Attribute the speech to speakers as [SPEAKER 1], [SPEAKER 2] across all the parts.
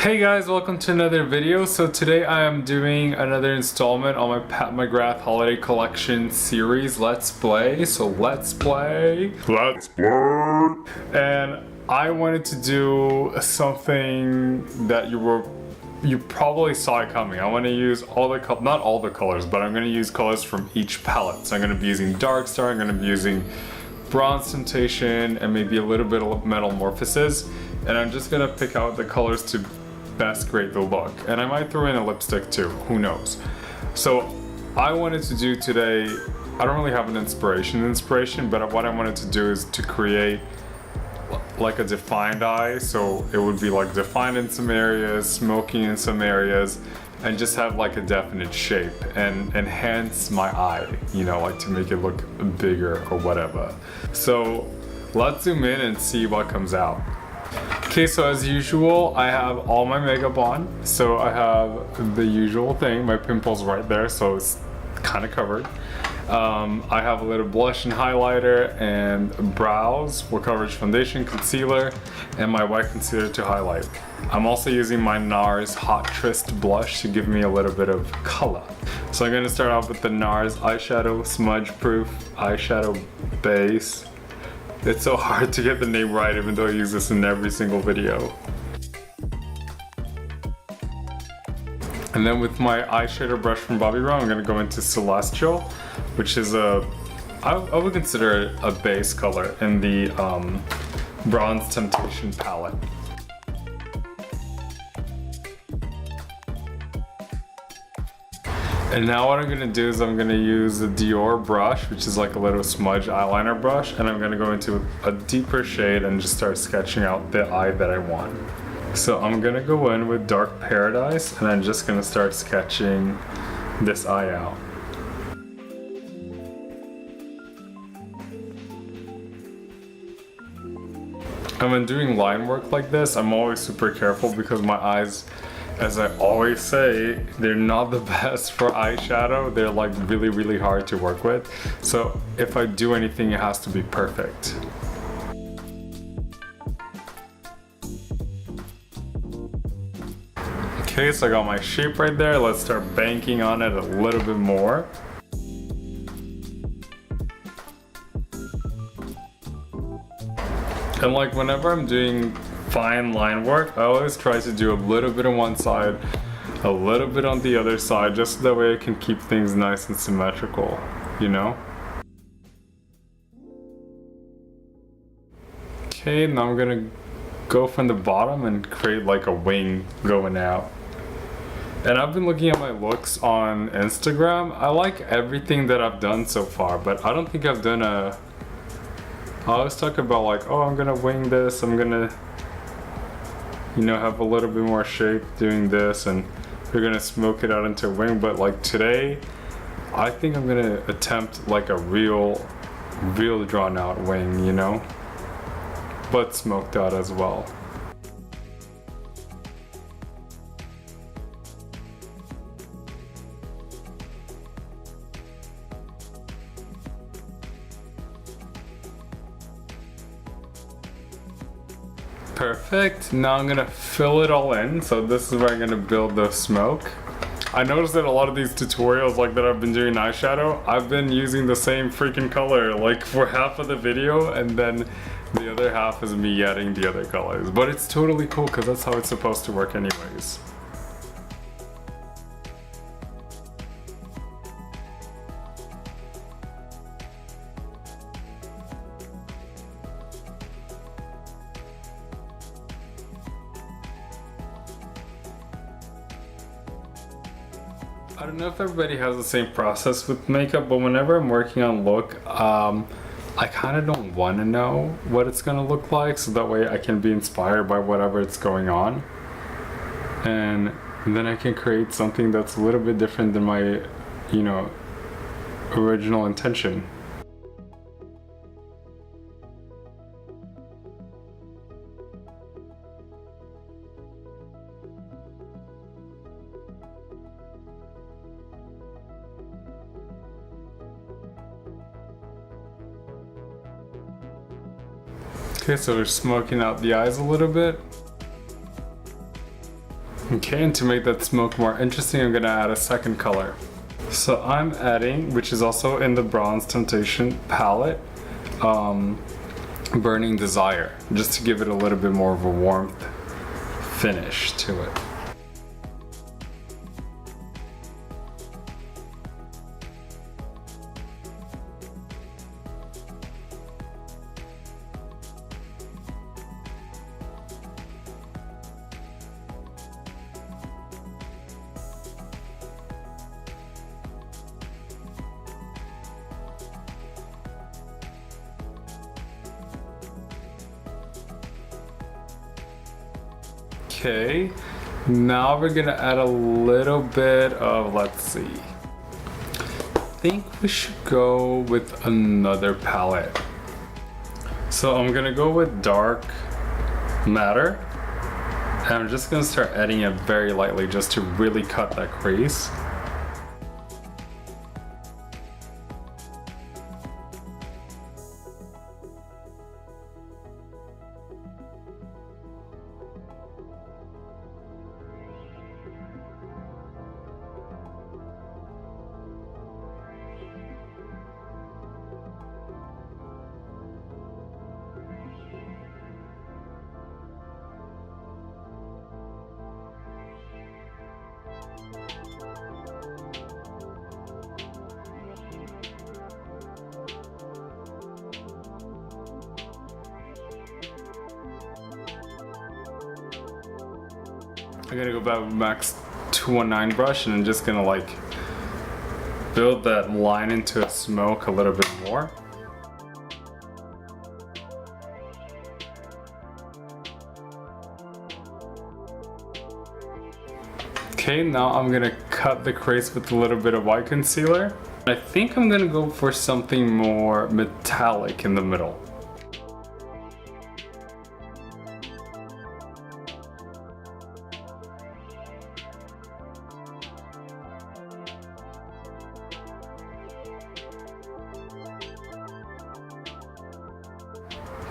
[SPEAKER 1] Hey guys, welcome to another video. So today I am doing another installment on my Pat Mcgrath Holiday Collection series, Let's Play. So let's play. Let's play. And I wanted to do something that you probably saw it coming. I want to use not all the colors, but I'm going to use colors from each palette. So I'm going to be using Dark Star, I'm going to be using Bronze Temptation, and maybe a little bit of Metalmorphosis. And I'm just going to pick out the colors to best create the look. And I might throw in a lipstick too, who knows. So I wanted to do today, I don't really have an inspiration, but what I wanted to do is to create like a defined eye. So it would be like defined in some areas, smoky in some areas, and just have like a definite shape and enhance my eye, you know, like to make it look bigger or whatever. So let's zoom in and see what comes out. Okay, so as usual, I have all my makeup on. So I have the usual thing, my pimples right there, so it's kind of covered. I have a little blush and highlighter and brows, full coverage foundation, concealer, and my white concealer to highlight. I'm also using my NARS Hot Twist blush to give me a little bit of color. So I'm going to start off with the NARS eyeshadow smudge proof eyeshadow base. It's so hard to get the name right even though I use this in every single video. And then with my eyeshadow brush from Bobbi Brown, I'm going to go into Celestial, which is I would consider it a base color in the Bronze Temptation palette. And now what I'm going to do is I'm going to use the Dior brush, which is like a little smudge eyeliner brush, and I'm going to go into a deeper shade and just start sketching out the eye that I want. So I'm going to go in with Dark Paradise, and I'm just going to start sketching this eye out. And when doing line work like this, I'm always super careful because my eyes, as I always say, they're not the best for eyeshadow. They're like really, really hard to work with. So if I do anything, it has to be perfect. Okay, so I got my shape right there. Let's start banking on it a little bit more. And like whenever I'm doing fine line work, I always try to do a little bit on one side, a little bit on the other side, just so that way I can keep things nice and symmetrical, you know? Okay, now I'm gonna go from the bottom and create like a wing going out. And I've been looking at my looks on Instagram. I like everything that I've done so far, but I don't think I've done I always talk about like, oh, I'm gonna wing this, I'm gonna, you know, have a little bit more shape doing this, and we're gonna smoke it out into a wing. But like today, I think I'm gonna attempt like a real drawn out wing, you know, but smoked out as well. Perfect. Now I'm gonna fill it all in. So this is where I'm gonna build the smoke. I noticed that a lot of these tutorials like that I've been doing eyeshadow, I've been using the same freaking color like for half of the video, and then the other half is me adding the other colors. But it's totally cool because that's how it's supposed to work anyways. I don't know if everybody has the same process with makeup, but whenever I'm working on look, I kind of don't want to know what it's going to look like, so that way I can be inspired by whatever it's going on. And then I can create something that's a little bit different than my, you know, original intention. Okay, so we're smoking out the eyes a little bit. Okay, and to make that smoke more interesting, I'm gonna add a second color. So I'm adding, which is also in the Bronze Temptation palette, Burning Desire, just to give it a little bit more of a warmth finish to it. Okay, now we're gonna add a little bit of, let's see. I think we should go with another palette. So I'm gonna go with Dark Matter. And I'm just gonna start adding it very lightly just to really cut that crease. I'm gonna go back with Max 219 brush and I'm just gonna like build that line into a smoke a little bit more. Okay, now I'm gonna cut the crease with a little bit of white concealer. I think I'm gonna go for something more metallic in the middle.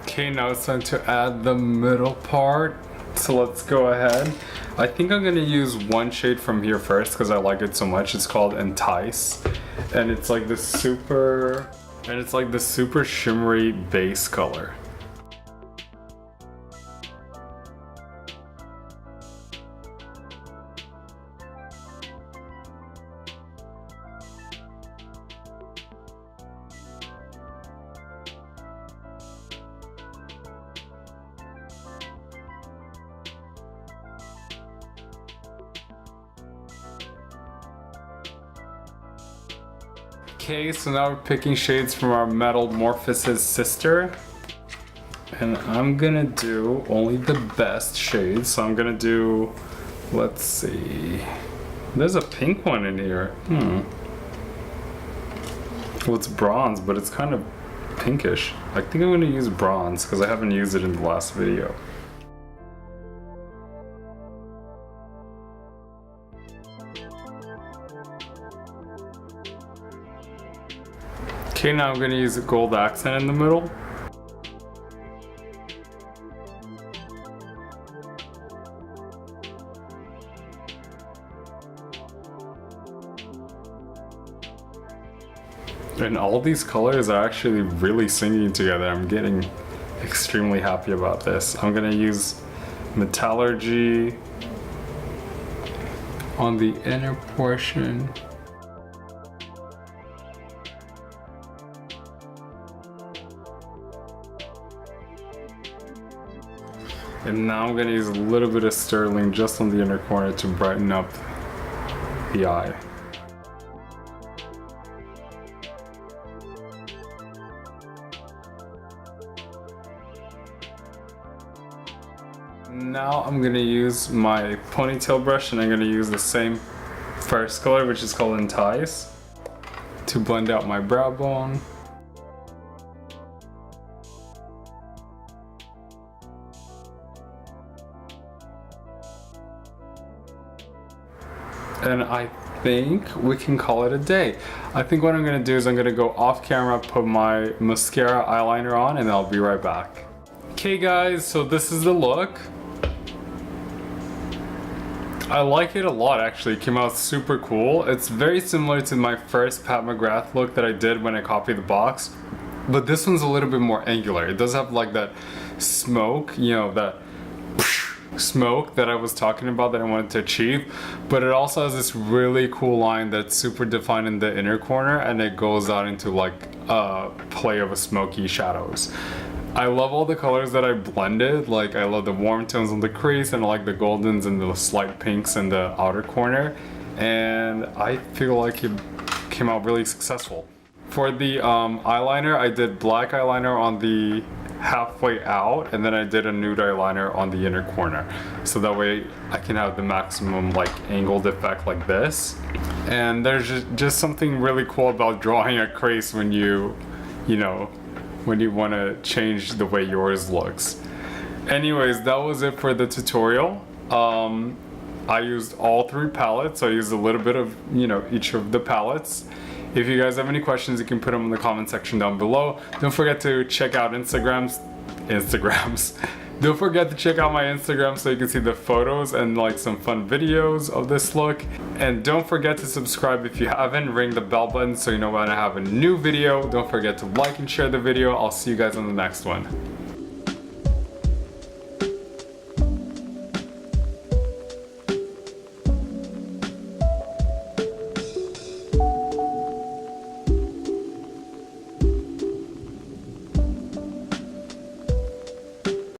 [SPEAKER 1] Okay, now it's time to add the middle part. So let's go ahead. I think I'm gonna use one shade from here first because I like it so much. It's called Entice. And it's like the super shimmery base color. Okay, so now we're picking shades from our Metalmorphosis sister. And I'm gonna do only the best shades. So I'm gonna do, let's see. There's a pink one in here. Well, it's bronze, but it's kind of pinkish. I think I'm gonna use bronze because I haven't used it in the last video. Okay, now I'm going to use a gold accent in the middle. And all these colors are actually really singing together. I'm getting extremely happy about this. I'm going to use Metallurgy on the inner portion. And now I'm going to use a little bit of Sterling just on the inner corner to brighten up the eye. Now I'm going to use my ponytail brush and I'm going to use the same first color, which is called Entice, to blend out my brow bone. And I think we can call it a day. I think what I'm gonna do is I'm gonna go off camera, put my mascara eyeliner on, and I'll be right back. Okay guys, so this is the look. I like it a lot actually. It came out super cool. It's very similar to my first Pat Mcgrath look that I did when I copied the box. But this one's a little bit more angular. It does have like that smoke, you know, that smoke that I was talking about that I wanted to achieve. But it also has this really cool line that's super defined in the inner corner, and it goes out into like a play of a smoky shadows. I love all the colors that I blended. Like I love the warm tones on the crease, and I like the goldens and the slight pinks in the outer corner. And I feel like it came out really successful. For the eyeliner, I did black eyeliner on the halfway out, and then I did a nude eyeliner on the inner corner. So that way I can have the maximum like angled effect like this. And there's just something really cool about drawing a crease when you know, when you want to change the way yours looks. Anyways, that was it for the tutorial. I used all 3 palettes, so I used a little bit of, you know, each of the palettes. If you guys have any questions, you can put them in the comment section down below. Don't forget to check out Instagrams. Don't forget to check out my Instagram so you can see the photos and like some fun videos of this look. And don't forget to subscribe if you haven't. Ring the bell button so you know when I have a new video. Don't forget to like and share the video. I'll see you guys on the next one.